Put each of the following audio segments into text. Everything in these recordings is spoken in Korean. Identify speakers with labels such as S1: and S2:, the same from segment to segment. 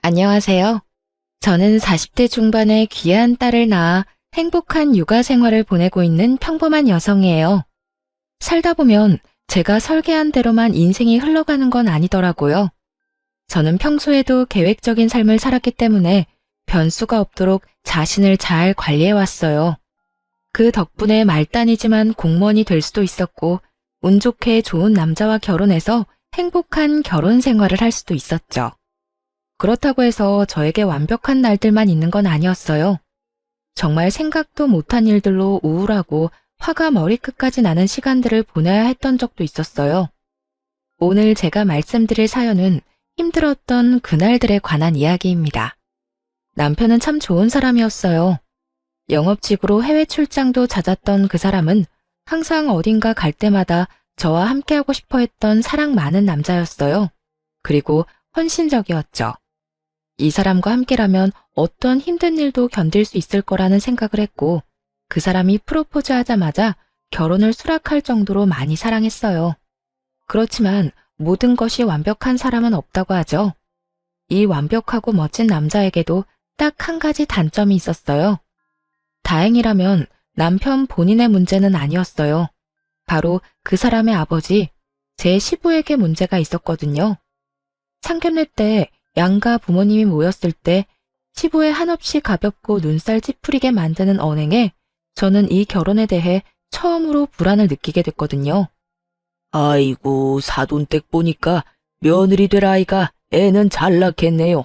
S1: 안녕하세요. 저는 40대 중반의 귀한 딸을 낳아 행복한 육아 생활을 보내고 있는 평범한 여성이에요. 살다 보면 제가 설계한 대로만 인생이 흘러가는 건 아니더라고요. 저는 평소에도 계획적인 삶을 살았기 때문에 변수가 없도록 자신을 잘 관리해 왔어요. 그 덕분에 말단이지만 공무원이 될 수도 있었고, 운 좋게 좋은 남자와 결혼해서 행복한 결혼 생활을 할 수도 있었죠. 그렇다고 해서 저에게 완벽한 날들만 있는 건 아니었어요. 정말 생각도 못한 일들로 우울하고 화가 머리끝까지 나는 시간들을 보내야 했던 적도 있었어요. 오늘 제가 말씀드릴 사연은 힘들었던 그날들에 관한 이야기입니다. 남편은 참 좋은 사람이었어요. 영업직으로 해외 출장도 잦았던 그 사람은 항상 어딘가 갈 때마다 저와 함께하고 싶어 했던 사랑 많은 남자였어요. 그리고 헌신적이었죠. 이 사람과 함께라면 어떤 힘든 일도 견딜 수 있을 거라는 생각을 했고, 그 사람이 프로포즈 하자마자 결혼을 수락할 정도로 많이 사랑했어요. 그렇지만 모든 것이 완벽한 사람은 없다고 하죠. 이 완벽하고 멋진 남자에게도 딱 한 가지 단점이 있었어요. 다행이라면 남편 본인의 문제는 아니었어요. 바로 그 사람의 아버지, 제 시부에게 문제가 있었거든요. 상견례 때 양가 부모님이 모였을 때 시부의 한없이 가볍고 눈살 찌푸리게 만드는 언행에 저는 이 결혼에 대해 처음으로 불안을 느끼게 됐거든요.
S2: 아이고, 사돈댁 보니까 며느리 될 아이가 애는 잘 낳겠네요.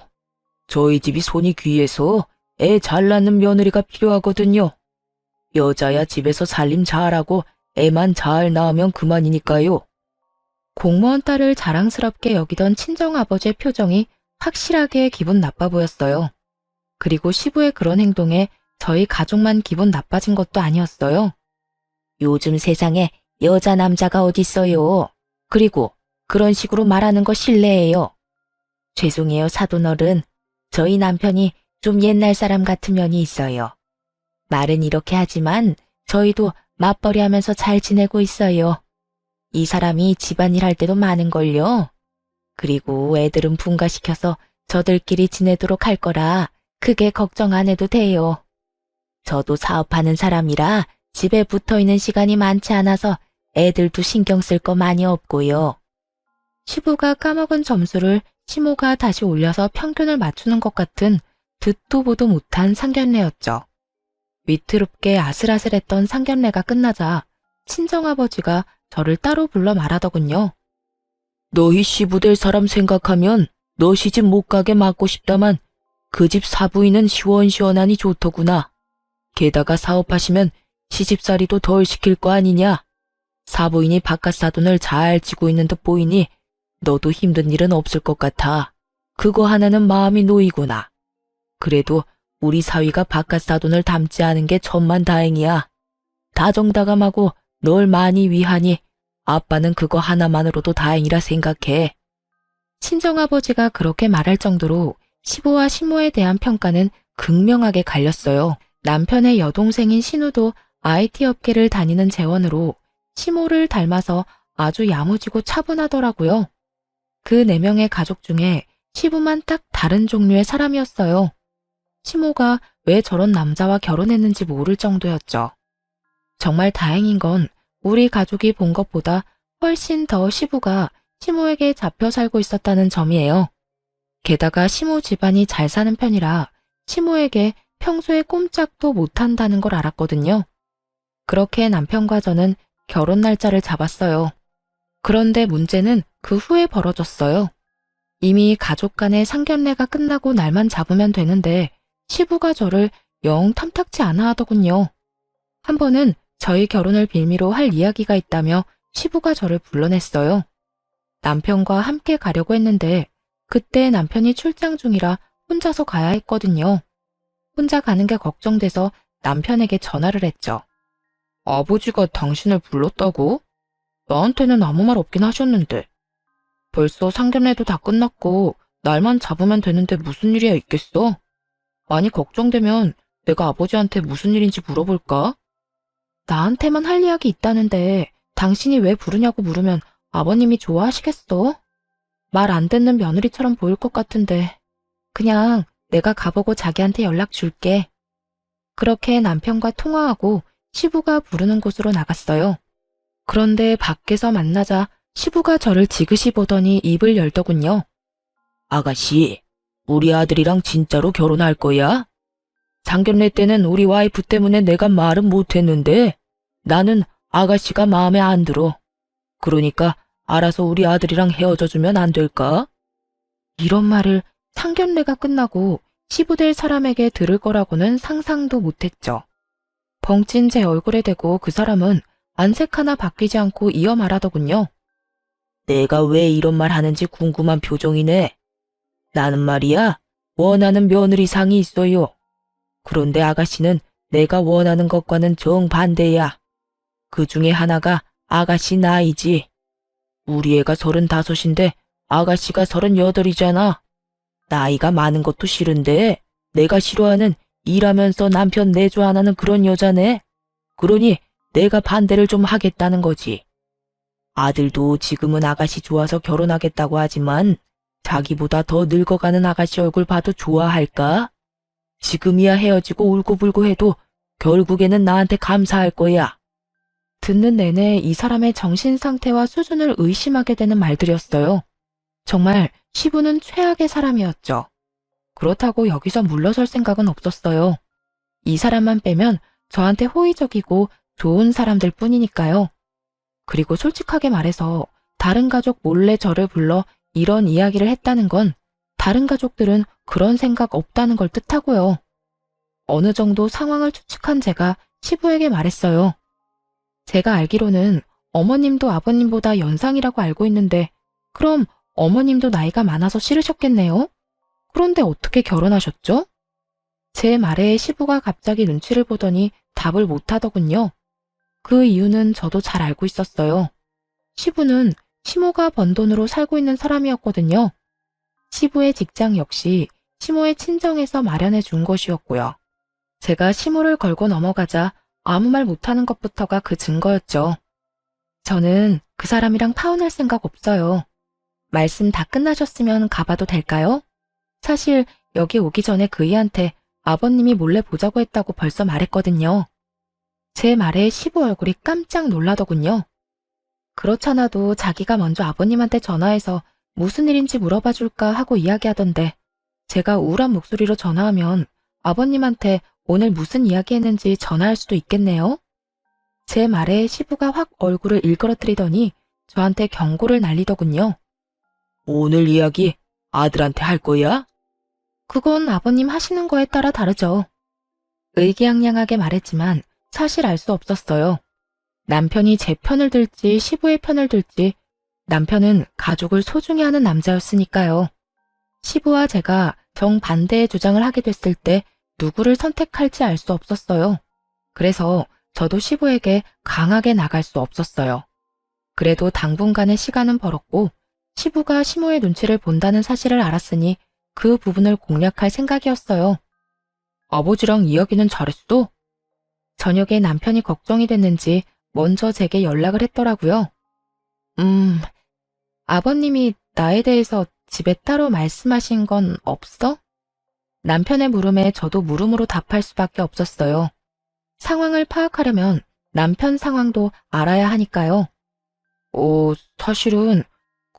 S2: 저희 집이 손이 귀해서 애 잘 낳는 며느리가 필요하거든요. 여자야 집에서 살림 잘하고 애만 잘 낳으면 그만이니까요.
S1: 공무원 딸을 자랑스럽게 여기던 친정아버지의 표정이 확실하게 기분 나빠 보였어요. 그리고 시부의 그런 행동에 저희 가족만 기분 나빠진 것도 아니었어요.
S2: 요즘 세상에 여자 남자가 어딨어요. 그리고 그런 식으로 말하는 거 실례예요. 죄송해요, 사돈어른. 저희 남편이 좀 옛날 사람 같은 면이 있어요. 말은 이렇게 하지만 저희도 맞벌이 하면서 잘 지내고 있어요. 이 사람이 집안일 할 때도 많은걸요. 그리고 애들은 분가시켜서 저들끼리 지내도록 할 거라 크게 걱정 안 해도 돼요. 저도 사업하는 사람이라 집에 붙어 있는 시간이 많지 않아서 애들도 신경 쓸 거 많이 없고요.
S1: 시부가 까먹은 점수를 시모가 다시 올려서 평균을 맞추는 것 같은 듣도 보도 못한 상견례였죠. 위태롭게 아슬아슬했던 상견례가 끝나자 친정아버지가 저를 따로 불러 말하더군요.
S2: 너희 시부 될 사람 생각하면 너 시집 못 가게 막고 싶다만 그 집 사부인은 시원시원하니 좋더구나. 게다가 사업하시면 시집살이도 덜 시킬 거 아니냐. 사부인이 바깥 사돈을 잘 지고 있는 듯 보이니 너도 힘든 일은 없을 것 같아. 그거 하나는 마음이 놓이구나. 그래도 우리 사위가 바깥 사돈을 닮지 않은 게 천만다행이야. 다정다감하고 널 많이 위하니 아빠는 그거 하나만으로도 다행이라 생각해.
S1: 친정아버지가 그렇게 말할 정도로 시부와 시모에 대한 평가는 극명하게 갈렸어요. 남편의 여동생인 신우도 IT 업계를 다니는 재원으로 시모를 닮아서 아주 야무지고 차분하더라고요. 그 4명의 가족 중에 시부만 딱 다른 종류의 사람이었어요. 시모가 왜 저런 남자와 결혼했는지 모를 정도였죠. 정말 다행인 건 우리 가족이 본 것보다 훨씬 더 시부가 시모에게 잡혀 살고 있었다는 점이에요. 게다가 시모 집안이 잘 사는 편이라 시모에게 평소에 꼼짝도 못한다는 걸 알았거든요. 그렇게 남편과 저는 결혼 날짜를 잡았어요. 그런데 문제는 그 후에 벌어졌어요. 이미 가족 간의 상견례가 끝나고 날만 잡으면 되는데 시부가 저를 영 탐탁지 않아 하더군요. 한 번은 저희 결혼을 빌미로 할 이야기가 있다며 시부가 저를 불러냈어요. 남편과 함께 가려고 했는데 그때 남편이 출장 중이라 혼자서 가야 했거든요. 혼자 가는 게 걱정돼서 남편에게 전화를 했죠. 아버지가 당신을 불렀다고? 나한테는 아무 말 없긴 하셨는데. 벌써 상견례도 다 끝났고 날만 잡으면 되는데 무슨 일이야 있겠어? 많이 걱정되면 내가 아버지한테 무슨 일인지 물어볼까? 나한테만 할 이야기 있다는데 당신이 왜 부르냐고 물으면 아버님이 좋아하시겠어? 말 안 듣는 며느리처럼 보일 것 같은데 그냥 내가 가보고 자기한테 연락 줄게. 그렇게 남편과 통화하고 시부가 부르는 곳으로 나갔어요. 그런데 밖에서 만나자 시부가 저를 지그시 보더니 입을 열더군요.
S2: 아가씨, 우리 아들이랑 진짜로 결혼할 거야? 상견례 때는 우리 와이프 때문에 내가 말은 못했는데 나는 아가씨가 마음에 안 들어. 그러니까 알아서 우리 아들이랑 헤어져주면 안 될까?
S1: 이런 말을 상견례가 끝나고 시부될 사람에게 들을 거라고는 상상도 못했죠. 벙찐 제 얼굴에 대고 그 사람은 안색 하나 바뀌지 않고 이어 말하더군요.
S2: 내가 왜 이런 말 하는지 궁금한 표정이네. 나는 말이야, 원하는 며느리상이 있어요. 그런데 아가씨는 내가 원하는 것과는 정반대야. 그 중에 하나가 아가씨 나이지. 우리 애가 35인데 아가씨가 38이잖아. 나이가 많은 것도 싫은데 내가 싫어하는 일하면서 남편 내조 안 하는 그런 여자네. 그러니 내가 반대를 좀 하겠다는 거지. 아들도 지금은 아가씨 좋아서 결혼하겠다고 하지만 자기보다 더 늙어가는 아가씨 얼굴 봐도 좋아할까? 지금이야 헤어지고 울고불고 해도 결국에는 나한테 감사할 거야.
S1: 듣는 내내 이 사람의 정신 상태와 수준을 의심하게 되는 말들이었어요. 정말 시부는 최악의 사람이었죠. 그렇다고 여기서 물러설 생각은 없었어요. 이 사람만 빼면 저한테 호의적이고 좋은 사람들 뿐이니까요. 그리고 솔직하게 말해서 다른 가족 몰래 저를 불러 이런 이야기를 했다는 건 다른 가족들은 그런 생각 없다는 걸 뜻하고요. 어느 정도 상황을 추측한 제가 시부에게 말했어요. 제가 알기로는 어머님도 아버님보다 연상이라고 알고 있는데 그럼 어머님도 나이가 많아서 싫으셨겠네요? 그런데 어떻게 결혼하셨죠? 제 말에 시부가 갑자기 눈치를 보더니 답을 못하더군요. 그 이유는 저도 잘 알고 있었어요. 시부는 시모가 번 돈으로 살고 있는 사람이었거든요. 시부의 직장 역시 시모의 친정에서 마련해 준 것이었고요. 제가 시모를 걸고 넘어가자 아무 말 못하는 것부터가 그 증거였죠. 저는 그 사람이랑 파혼할 생각 없어요. 말씀 다 끝나셨으면 가봐도 될까요? 사실 여기 오기 전에 그이한테 아버님이 몰래 보자고 했다고 벌써 말했거든요. 제 말에 시부 얼굴이 깜짝 놀라더군요. 그렇잖아도 자기가 먼저 아버님한테 전화해서 무슨 일인지 물어봐 줄까 하고 이야기하던데 제가 우울한 목소리로 전화하면 아버님한테 오늘 무슨 이야기 했는지 전화할 수도 있겠네요. 제 말에 시부가 확 얼굴을 일그러뜨리더니 저한테 경고를 날리더군요.
S2: 오늘 이야기 아들한테 할 거야?
S1: 그건 아버님 하시는 거에 따라 다르죠. 의기양양하게 말했지만 사실 알 수 없었어요. 남편이 제 편을 들지 시부의 편을 들지 남편은 가족을 소중히 하는 남자였으니까요. 시부와 제가 정반대의 주장을 하게 됐을 때 누구를 선택할지 알 수 없었어요. 그래서 저도 시부에게 강하게 나갈 수 없었어요. 그래도 당분간의 시간은 벌었고 시부가 시모의 눈치를 본다는 사실을 알았으니 그 부분을 공략할 생각이었어요. 아버지랑 이야기는 잘했어? 저녁에 남편이 걱정이 됐는지 먼저 제게 연락을 했더라고요. 아버님이 나에 대해서 집에 따로 말씀하신 건 없어? 남편의 물음에 저도 물음으로 답할 수밖에 없었어요. 상황을 파악하려면 남편 상황도 알아야 하니까요. 사실은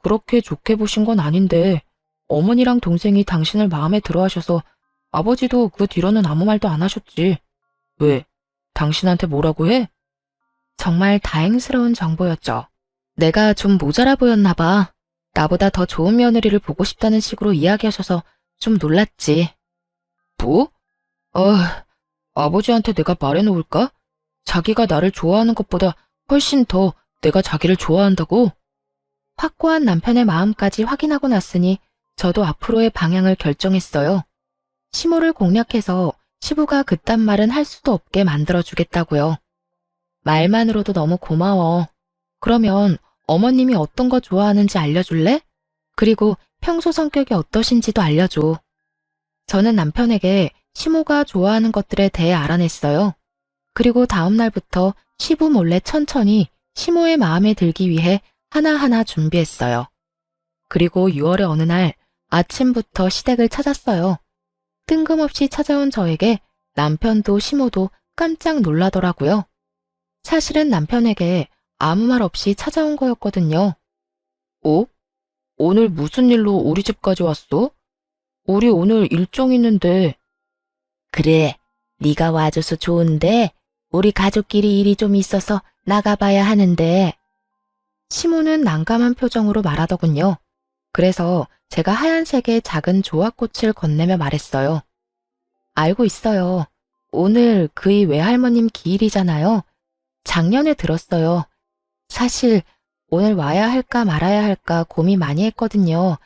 S1: 그렇게 좋게 보신 건 아닌데 어머니랑 동생이 당신을 마음에 들어 하셔서 아버지도 그 뒤로는 아무 말도 안 하셨지. 왜? 당신한테 뭐라고 해? 정말 다행스러운 정보였죠. 내가 좀 모자라 보였나 봐. 나보다 더 좋은 며느리를 보고 싶다는 식으로 이야기하셔서 좀 놀랐지. 뭐? 아버지한테 내가 말해놓을까? 자기가 나를 좋아하는 것보다 훨씬 더 내가 자기를 좋아한다고? 확고한 남편의 마음까지 확인하고 났으니 저도 앞으로의 방향을 결정했어요. 시모를 공략해서 시부가 그딴 말은 할 수도 없게 만들어주겠다고요. 말만으로도 너무 고마워. 그러면 어머님이 어떤 거 좋아하는지 알려줄래? 그리고 평소 성격이 어떠신지도 알려줘. 저는 남편에게 시모가 좋아하는 것들에 대해 알아냈어요. 그리고 다음 날부터 시부 몰래 천천히 시모의 마음에 들기 위해 하나하나 준비했어요. 그리고 6월의 어느 날 아침부터 시댁을 찾았어요. 뜬금없이 찾아온 저에게 남편도 시모도 깜짝 놀라더라고요. 사실은 남편에게 아무 말 없이 찾아온 거였거든요. 어? 오늘 무슨 일로 우리 집까지 왔어? 우리 오늘 일정 있는데.
S2: 그래, 네가 와줘서 좋은데 우리 가족끼리 일이 좀 있어서 나가봐야 하는데.
S1: 시모는 난감한 표정으로 말하더군요. 그래서 제가 하얀색의 작은 조합꽃을 건네며 말했어요. 알고 있어요. 오늘 그이 외할머님 기일이잖아요. 작년에 들었어요. 사실 오늘 와야 할까 말아야 할까 고민 많이 했거든요.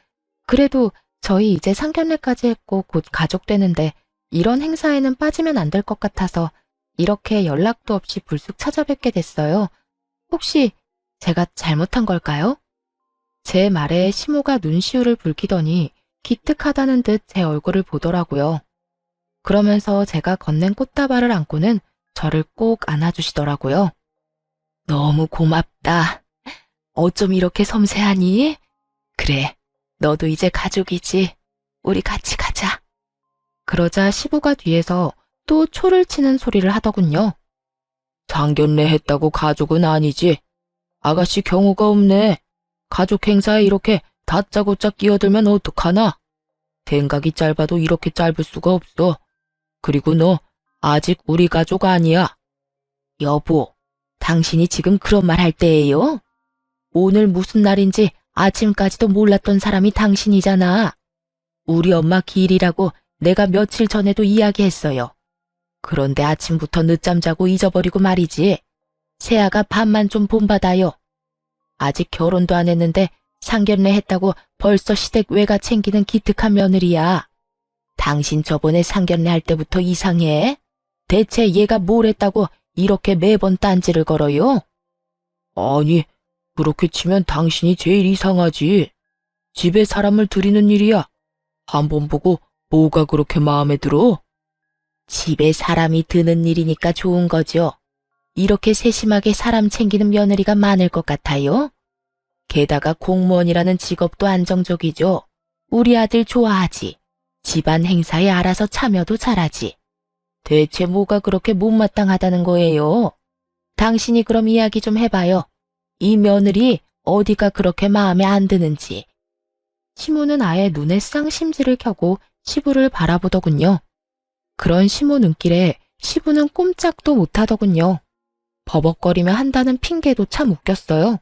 S1: 그래도 저희 이제 상견례까지 했고 곧 가족 되는데 이런 행사에는 빠지면 안 될 것 같아서 이렇게 연락도 없이 불쑥 찾아뵙게 됐어요. 혹시 제가 잘못한 걸까요? 제 말에 시모가 눈시울을 붉히더니 기특하다는 듯 제 얼굴을 보더라고요. 그러면서 제가 건넨 꽃다발을 안고는 저를 꼭 안아주시더라고요. 너무 고맙다. 어쩜 이렇게 섬세하니? 그래, 너도 이제 가족이지. 우리 같이 가자. 그러자 시부가 뒤에서 또 초를 치는 소리를 하더군요. 상견례 했다고 가족은 아니지. 아가씨 경우가 없네. 가족 행사에 이렇게 다짜고짜 끼어들면 어떡하나? 생각이 짧아도 이렇게 짧을 수가 없어. 그리고 너 아직 우리 가족 아니야. 여보, 당신이 지금 그런 말 할 때예요? 오늘 무슨 날인지 아침까지도 몰랐던 사람이 당신이잖아. 우리 엄마 기일이라고 내가 며칠 전에도 이야기했어요. 그런데 아침부터 늦잠 자고 잊어버리고 말이지. 새아가 밥만 좀 본받아요. 아직 결혼도 안 했는데 상견례 했다고 벌써 시댁 외가 챙기는 기특한 며느리야. 당신 저번에 상견례 할 때부터 이상해? 대체 얘가 뭘 했다고 이렇게 매번 딴지를 걸어요? 아니, 그렇게 치면 당신이 제일 이상하지. 집에 사람을 들이는 일이야. 한 번 보고 뭐가 그렇게 마음에 들어? 집에 사람이 드는 일이니까 좋은 거죠. 이렇게 세심하게 사람 챙기는 며느리가 많을 것 같아요? 게다가 공무원이라는 직업도 안정적이죠. 우리 아들 좋아하지. 집안 행사에 알아서 참여도 잘하지. 대체 뭐가 그렇게 못마땅하다는 거예요? 당신이 그럼 이야기 좀 해봐요. 이 며느리 어디가 그렇게 마음에 안 드는지. 시모는 아예 눈에 쌍심지를 켜고 시부를 바라보더군요. 그런 시모 눈길에 시부는 꼼짝도 못하더군요. 버벅거리며 한다는 핑계도 참 웃겼어요.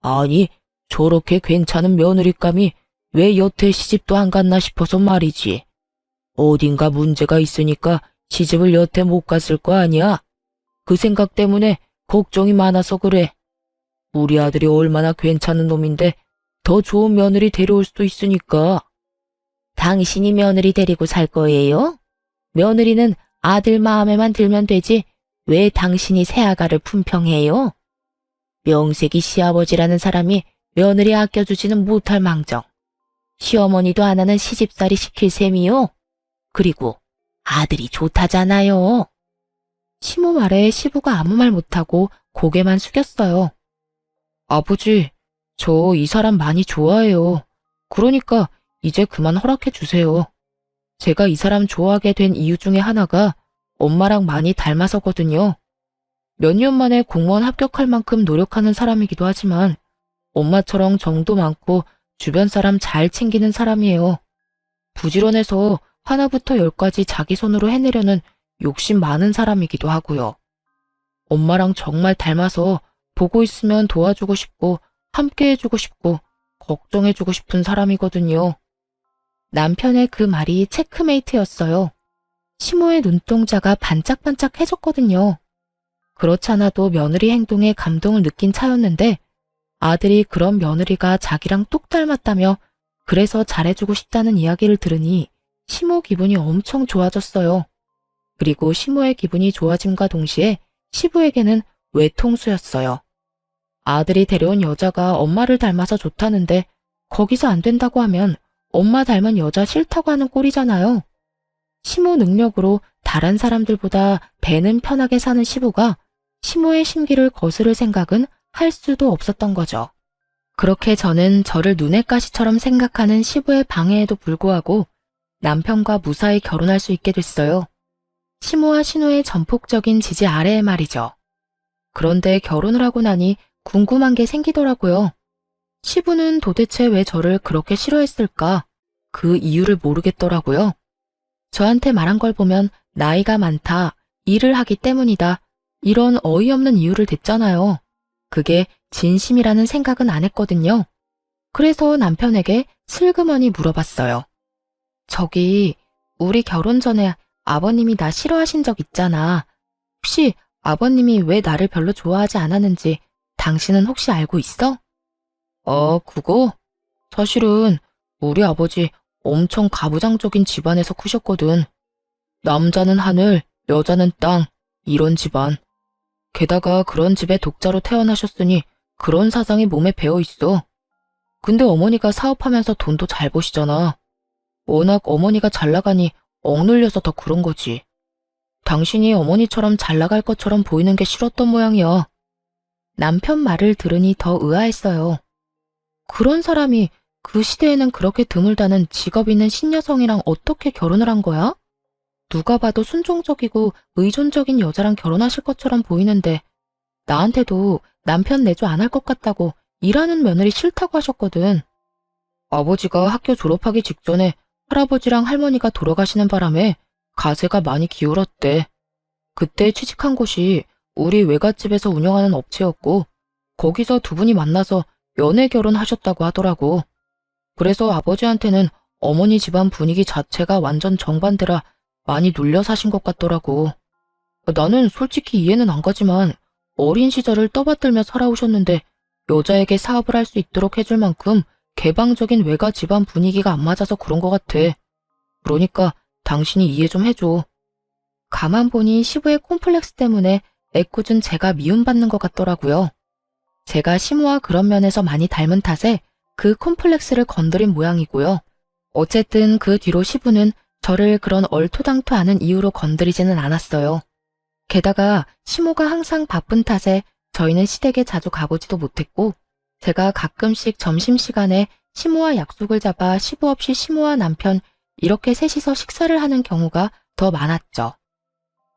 S1: 아니, 저렇게 괜찮은 며느리감이 왜 여태 시집도 안 갔나 싶어서 말이지. 어딘가 문제가 있으니까 시집을 여태 못 갔을 거 아니야? 그 생각 때문에 걱정이 많아서 그래. 우리 아들이 얼마나 괜찮은 놈인데 더 좋은 며느리 데려올 수도 있으니까. 당신이 며느리 데리고 살 거예요? 며느리는 아들 마음에만 들면 되지 왜 당신이 새아가를 품평해요? 명색이 시아버지라는 사람이 며느리 아껴주지는 못할 망정. 시어머니도 안 하는 시집살이 시킬 셈이요? 그리고 아들이 좋다잖아요. 시모 말에 시부가 아무 말 못하고 고개만 숙였어요. 아버지, 저 이 사람 많이 좋아해요. 그러니까 이제 그만 허락해 주세요. 제가 이 사람 좋아하게 된 이유 중에 하나가 엄마랑 많이 닮아서거든요. 몇 년 만에 공무원 합격할 만큼 노력하는 사람이기도 하지만 엄마처럼 정도 많고 주변 사람 잘 챙기는 사람이에요. 부지런해서 하나부터 열까지 자기 손으로 해내려는 욕심 많은 사람이기도 하고요. 엄마랑 정말 닮아서 보고 있으면 도와주고 싶고 함께 해주고 싶고 걱정해주고 싶은 사람이거든요. 남편의 그 말이 체크메이트였어요. 시모의 눈동자가 반짝반짝해졌거든요. 그렇잖아도 며느리 행동에 감동을 느낀 차였는데 아들이 그런 며느리가 자기랑 똑 닮았다며 그래서 잘해주고 싶다는 이야기를 들으니 시모 기분이 엄청 좋아졌어요. 그리고 시모의 기분이 좋아짐과 동시에 시부에게는 외통수였어요. 아들이 데려온 여자가 엄마를 닮아서 좋다는데 거기서 안 된다고 하면 엄마 닮은 여자 싫다고 하는 꼴이잖아요. 시모 능력으로 다른 사람들보다 배는 편하게 사는 시부가 시모의 심기를 거스를 생각은 할 수도 없었던 거죠. 그렇게 저는 저를 눈의 가시처럼 생각하는 시부의 방해에도 불구하고 남편과 무사히 결혼할 수 있게 됐어요. 시모와 신우의 전폭적인 지지 아래에 말이죠. 그런데 결혼을 하고 나니 궁금한 게 생기더라고요. 시부는 도대체 왜 저를 그렇게 싫어했을까? 그 이유를 모르겠더라고요. 저한테 말한 걸 보면 나이가 많다, 일을 하기 때문이다, 이런 어이없는 이유를 댔잖아요. 그게 진심이라는 생각은 안 했거든요. 그래서 남편에게 슬그머니 물어봤어요. 저기, 우리 결혼 전에 아버님이 나 싫어하신 적 있잖아. 혹시 아버님이 왜 나를 별로 좋아하지 않았는지 당신은 혹시 알고 있어? 그거? 사실은 우리 아버지 엄청 가부장적인 집안에서 크셨거든. 남자는 하늘, 여자는 땅, 이런 집안. 게다가 그런 집에 독자로 태어나셨으니 그런 사상이 몸에 배어 있어. 근데 어머니가 사업하면서 돈도 잘 버시잖아. 워낙 어머니가 잘 나가니 억눌려서 더 그런 거지. 당신이 어머니처럼 잘 나갈 것처럼 보이는 게 싫었던 모양이야. 남편 말을 들으니 더 의아했어요. 그런 사람이 그 시대에는 그렇게 드물다는 직업 있는 신여성이랑 어떻게 결혼을 한 거야? 누가 봐도 순종적이고 의존적인 여자랑 결혼하실 것처럼 보이는데 나한테도 남편 내조 안 할 것 같다고 일하는 며느리 싫다고 하셨거든. 아버지가 학교 졸업하기 직전에 할아버지랑 할머니가 돌아가시는 바람에 가세가 많이 기울었대. 그때 취직한 곳이 우리 외갓집에서 운영하는 업체였고 거기서 두 분이 만나서 연애 결혼하셨다고 하더라고. 그래서 아버지한테는 어머니 집안 분위기 자체가 완전 정반대라 많이 눌려 사신 것 같더라고. 나는 솔직히 이해는 안 가지만 어린 시절을 떠받들며 살아오셨는데 여자에게 사업을 할 수 있도록 해줄 만큼 개방적인 외가 집안 분위기가 안 맞아서 그런 것 같아. 그러니까 당신이 이해 좀 해줘. 가만 보니 시부의 콤플렉스 때문에 애꿎은 제가 미움받는 것 같더라고요. 제가 시모와 그런 면에서 많이 닮은 탓에 그 콤플렉스를 건드린 모양이고요. 어쨌든 그 뒤로 시부는 저를 그런 얼토당토 않은 이유로 건드리지는 않았어요. 게다가 시모가 항상 바쁜 탓에 저희는 시댁에 자주 가보지도 못했고 제가 가끔씩 점심시간에 시모와 약속을 잡아 시부 없이 시모와 남편 이렇게 셋이서 식사를 하는 경우가 더 많았죠.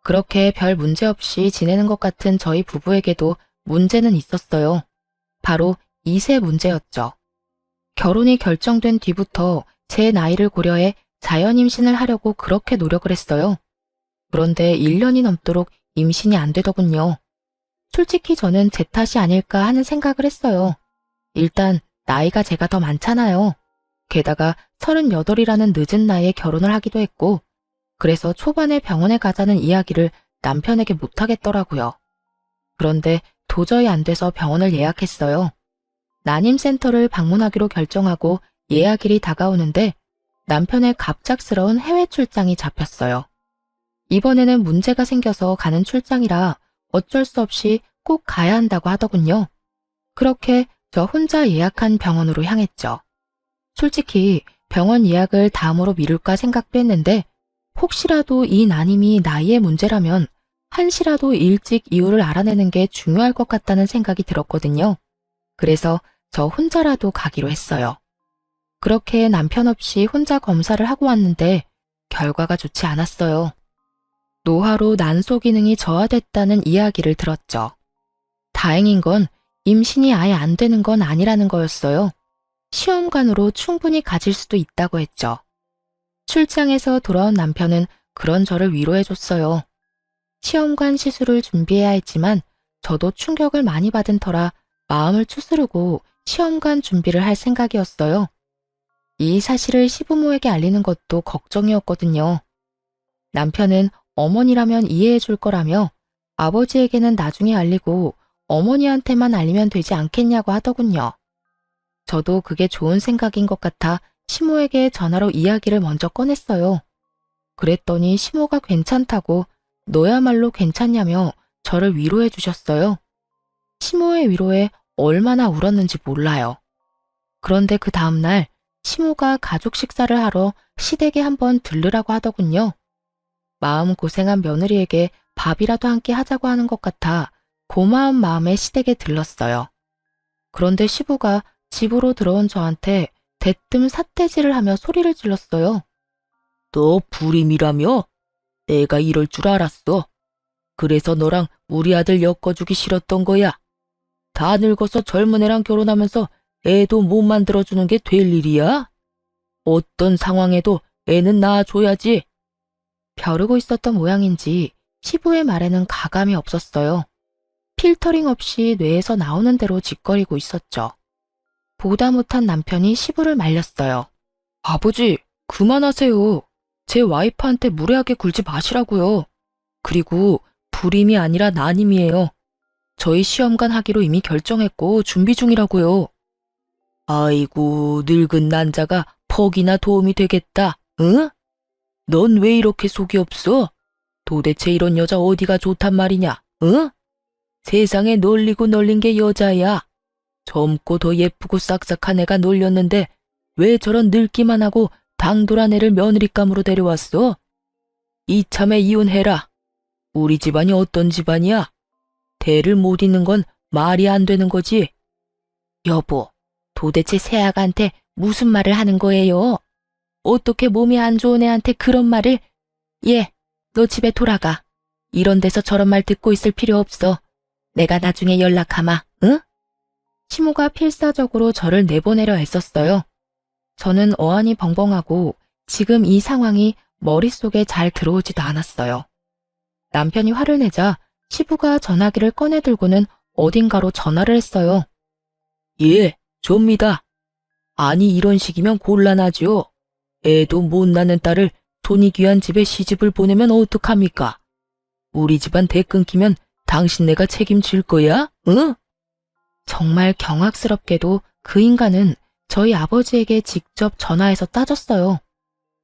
S1: 그렇게 별 문제 없이 지내는 것 같은 저희 부부에게도 문제는 있었어요. 바로 2세 문제였죠. 결혼이 결정된 뒤부터 제 나이를 고려해 자연 임신을 하려고 그렇게 노력을 했어요. 그런데 1년이 넘도록 임신이 안 되더군요. 솔직히 저는 제 탓이 아닐까 하는 생각을 했어요. 일단 나이가 제가 더 많잖아요. 게다가 38이라는 늦은 나이에 결혼을 하기도 했고 그래서 초반에 병원에 가자는 이야기를 남편에게 못하겠더라고요. 그런데 도저히 안 돼서 병원을 예약했어요. 난임센터를 방문하기로 결정하고 예약일이 다가오는데 남편의 갑작스러운 해외 출장이 잡혔어요. 이번에는 문제가 생겨서 가는 출장이라 어쩔 수 없이 꼭 가야 한다고 하더군요. 그렇게 저 혼자 예약한 병원으로 향했죠. 솔직히 병원 예약을 다음으로 미룰까 생각도 했는데 혹시라도 이 난임이 나이의 문제라면 한시라도 일찍 이유를 알아내는 게 중요할 것 같다는 생각이 들었거든요. 그래서 저 혼자라도 가기로 했어요. 그렇게 남편 없이 혼자 검사를 하고 왔는데 결과가 좋지 않았어요. 노화로 난소 기능이 저하됐다는 이야기를 들었죠. 다행인 건 임신이 아예 안 되는 건 아니라는 거였어요. 시험관으로 충분히 가질 수도 있다고 했죠. 출장에서 돌아온 남편은 그런 저를 위로해줬어요. 시험관 시술을 준비해야 했지만 저도 충격을 많이 받은 터라 마음을 추스르고 시험관 준비를 할 생각이었어요. 이 사실을 시부모에게 알리는 것도 걱정이었거든요. 남편은 어머니라면 이해해 줄 거라며 아버지에게는 나중에 알리고 어머니한테만 알리면 되지 않겠냐고 하더군요. 저도 그게 좋은 생각인 것 같아 시모에게 전화로 이야기를 먼저 꺼냈어요. 그랬더니 시모가 괜찮다고 너야말로 괜찮냐며 저를 위로해 주셨어요. 시모의 위로에 얼마나 울었는지 몰라요. 그런데 그 다음날 시모가 가족 식사를 하러 시댁에 한번 들르라고 하더군요. 마음 고생한 며느리에게 밥이라도 함께 하자고 하는 것 같아 고마운 마음에 시댁에 들렀어요. 그런데 시부가 집으로 들어온 저한테 대뜸 삿대질을 하며 소리를 질렀어요.
S2: 너 불임이라며? 내가 이럴 줄 알았어. 그래서 너랑 우리 아들 엮어주기 싫었던 거야. 다 늙어서 젊은 애랑 결혼하면서 애도 못 만들어주는 게 될 일이야? 어떤 상황에도 애는 낳아줘야지.
S1: 벼르고 있었던 모양인지 시부의 말에는 가감이 없었어요. 필터링 없이 뇌에서 나오는 대로 짓거리고 있었죠. 보다 못한 남편이 시부를 말렸어요. 아버지, 그만하세요. 제 와이프한테 무례하게 굴지 마시라고요. 그리고 불임이 아니라 난임이에요. 저희 시험관 하기로 이미 결정했고 준비 중이라고요.
S2: 아이고, 늙은 난자가 퍽이나 도움이 되겠다, 응? 넌 왜 이렇게 속이 없어? 도대체 이런 여자 어디가 좋단 말이냐, 응? 세상에 널리고 널린 게 여자야. 젊고 더 예쁘고 싹싹한 애가 놀렸는데 왜 저런 늙기만 하고 당돌한 애를 며느리감으로 데려왔어? 이참에 이혼해라. 우리 집안이 어떤 집안이야? 대를 못 잇는 건 말이 안 되는 거지.
S1: 여보, 도대체 새아가한테 무슨 말을 하는 거예요? 어떻게 몸이 안 좋은 애한테 그런 말을? 예, 너 집에 돌아가. 이런 데서 저런 말 듣고 있을 필요 없어. 내가 나중에 연락하마, 응? 시모가 필사적으로 저를 내보내려 했었어요. 저는 어안이 벙벙하고 지금 이 상황이 머릿속에 잘 들어오지도 않았어요. 남편이 화를 내자 시부가 전화기를 꺼내 들고는 어딘가로 전화를 했어요.
S2: 예, 접니다. 아니 이런 식이면 곤란하죠. 애도 못 낳는 딸을 돈이 귀한 집에 시집을 보내면 어떡합니까? 우리 집안 대 끊기면 당신네가 책임질 거야? 응?
S1: 정말 경악스럽게도 그 인간은 저희 아버지에게 직접 전화해서 따졌어요.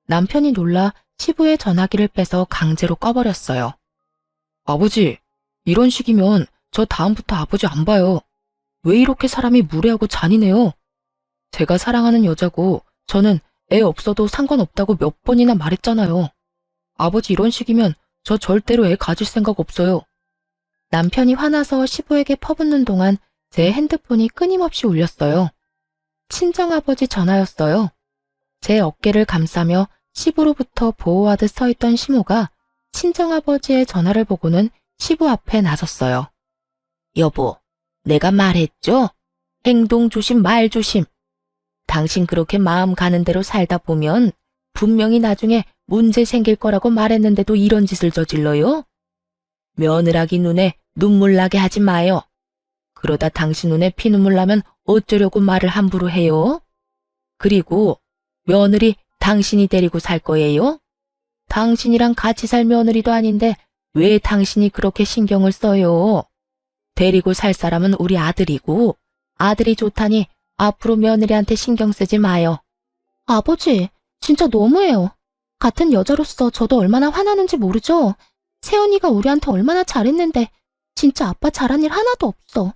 S1: 남편이 놀라 시부의 전화기를 빼서 강제로 꺼버렸어요. 아버지, 이런 식이면 저 다음부터 아버지 안 봐요. 왜 이렇게 사람이 무례하고 잔인해요? 제가 사랑하는 여자고 저는 애 없어도 상관없다고 몇 번이나 말했잖아요. 아버지 이런 식이면 저 절대로 애 가질 생각 없어요. 남편이 화나서 시부에게 퍼붓는 동안 제 핸드폰이 끊임없이 울렸어요. 친정아버지 전화였어요. 제 어깨를 감싸며 시부로부터 보호하듯 서있던 시모가 친정아버지의 전화를 보고는 시부 앞에 나섰어요.
S2: 여보, 내가 말했죠? 행동 조심, 말 조심. 당신 그렇게 마음 가는 대로 살다 보면 분명히 나중에 문제 생길 거라고 말했는데도 이런 짓을 저질러요? 며느라기 눈에 눈물 나게 하지 마요. 그러다 당신 눈에 피눈물 나면 어쩌려고 말을 함부로 해요? 그리고 며느리 당신이 데리고 살 거예요? 당신이랑 같이 살 며느리도 아닌데 왜 당신이 그렇게 신경을 써요? 데리고 살 사람은 우리 아들이고 아들이 좋다니 앞으로 며느리한테 신경 쓰지 마요. 아버지, 진짜 너무해요. 같은 여자로서 저도 얼마나 화나는지 모르죠? 세연이가 우리한테 얼마나 잘했는데 진짜 아빠 잘한 일 하나도 없어.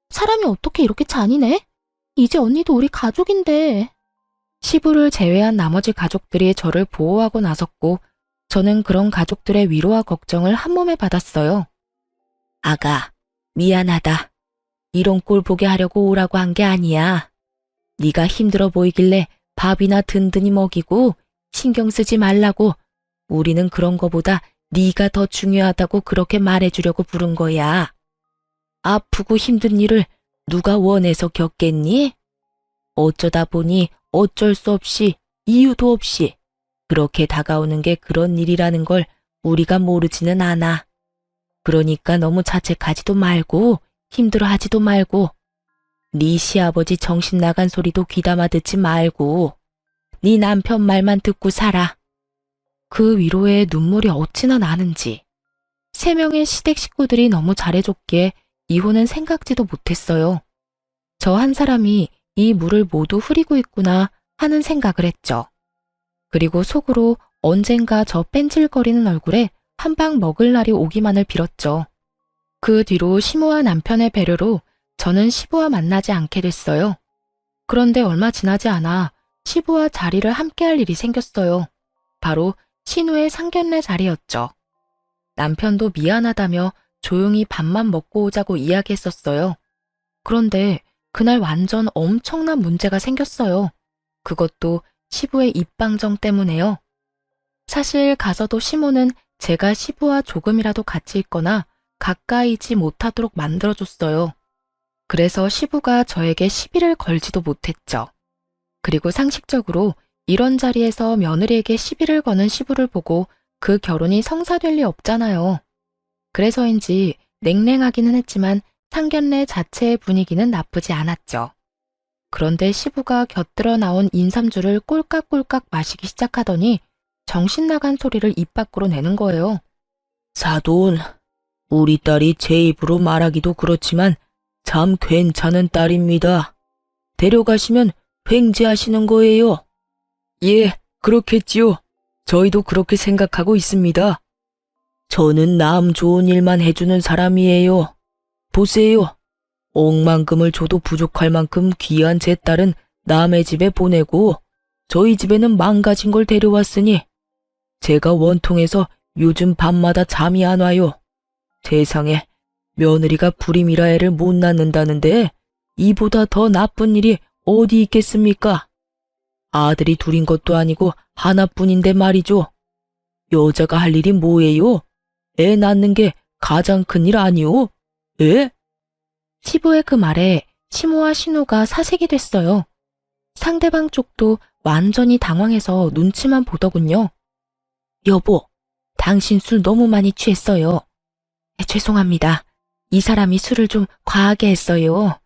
S2: 사람이 어떻게 이렇게 잔인해? 이제 언니도 우리 가족인데. 시부를 제외한 나머지 가족들이 저를 보호하고 나섰고 저는 그런 가족들의 위로와 걱정을 한몸에 받았어요. 아가, 미안하다. 이런 꼴 보게 하려고 오라고 한 게 아니야. 네가 힘들어 보이길래 밥이나 든든히 먹이고 신경 쓰지 말라고 우리는 그런 거보다 네가 더 중요하다고 그렇게 말해주려고 부른 거야. 아프고 힘든 일을 누가 원해서 겪겠니? 어쩌다 보니 어쩔 수 없이 이유도 없이 그렇게 다가오는 게 그런 일이라는 걸 우리가 모르지는 않아. 그러니까 너무 자책하지도 말고 힘들어하지도 말고 네 시아버지 정신 나간 소리도 귀담아 듣지 말고 네 남편 말만 듣고 살아.
S1: 그 위로에 눈물이 어찌나 나는지. 3명의 시댁 식구들이 너무 잘해줬기에 이혼은 생각지도 못했어요. 저 한 사람이 이 물을 모두 흐리고 있구나 하는 생각을 했죠. 그리고 속으로 언젠가 저 뺀질거리는 얼굴에 한 방 먹을 날이 오기만을 빌었죠. 그 뒤로 시모와 남편의 배려로 저는 시부와 만나지 않게 됐어요. 그런데 얼마 지나지 않아 시부와 자리를 함께할 일이 생겼어요. 바로 신우의 상견례 자리였죠. 남편도 미안하다며 조용히 밥만 먹고 오자고 이야기했었어요. 그런데 그날 완전 엄청난 문제가 생겼어요. 그것도 시부의 입방정 때문에요. 사실 가서도 시모는 제가 시부와 조금이라도 같이 있거나 가까이 있지 못하도록 만들어줬어요. 그래서 시부가 저에게 시비를 걸지도 못했죠. 그리고 상식적으로 이런 자리에서 며느리에게 시비를 거는 시부를 보고 그 결혼이 성사될 리 없잖아요. 그래서인지 냉랭하기는 했지만 상견례 자체의 분위기는 나쁘지 않았죠. 그런데 시부가 곁들여 나온 인삼주를 꼴깍꼴깍 마시기 시작하더니 정신 나간 소리를 입 밖으로 내는 거예요.
S2: 사돈, 우리 딸이 제 입으로 말하기도 그렇지만 참 괜찮은 딸입니다. 데려가시면 횡재하시는 거예요. 예, 그렇겠지요. 저희도 그렇게 생각하고 있습니다. 저는 남 좋은 일만 해주는 사람이에요. 보세요. 억만금을 줘도 부족할 만큼 귀한 제 딸은 남의 집에 보내고 저희 집에는 망가진 걸 데려왔으니 제가 원통해서 요즘 밤마다 잠이 안 와요. 세상에 며느리가 불임이라 애를 못 낳는다는데 이보다 더 나쁜 일이 어디 있겠습니까? 아들이 둘인 것도 아니고 하나뿐인데 말이죠. 여자가 할 일이 뭐예요? 애 낳는 게 가장 큰 일 아니오? 예?
S1: 시부의 그 말에 시모와 신우가 사색이 됐어요. 상대방 쪽도 완전히 당황해서 눈치만 보더군요.
S2: 여보, 당신 술 너무 많이 취했어요.
S1: 죄송합니다. 이 사람이 술을 좀 과하게 했어요.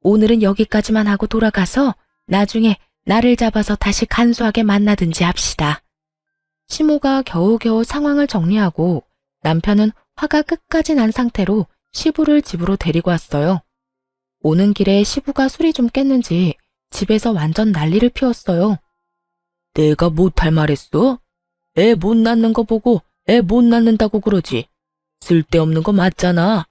S1: 오늘은 여기까지만 하고 돌아가서 나중에 나를 잡아서 다시 간소하게 만나든지 합시다. 시모가 겨우겨우 상황을 정리하고 남편은 화가 끝까지 난 상태로 시부를 집으로 데리고 왔어요. 오는 길에 시부가 술이 좀 깼는지 집에서 완전 난리를 피웠어요.
S2: 내가 못할 말했어? 애 못 낳는 거 보고 애 못 낳는다고 그러지. 쓸데없는 거 맞잖아.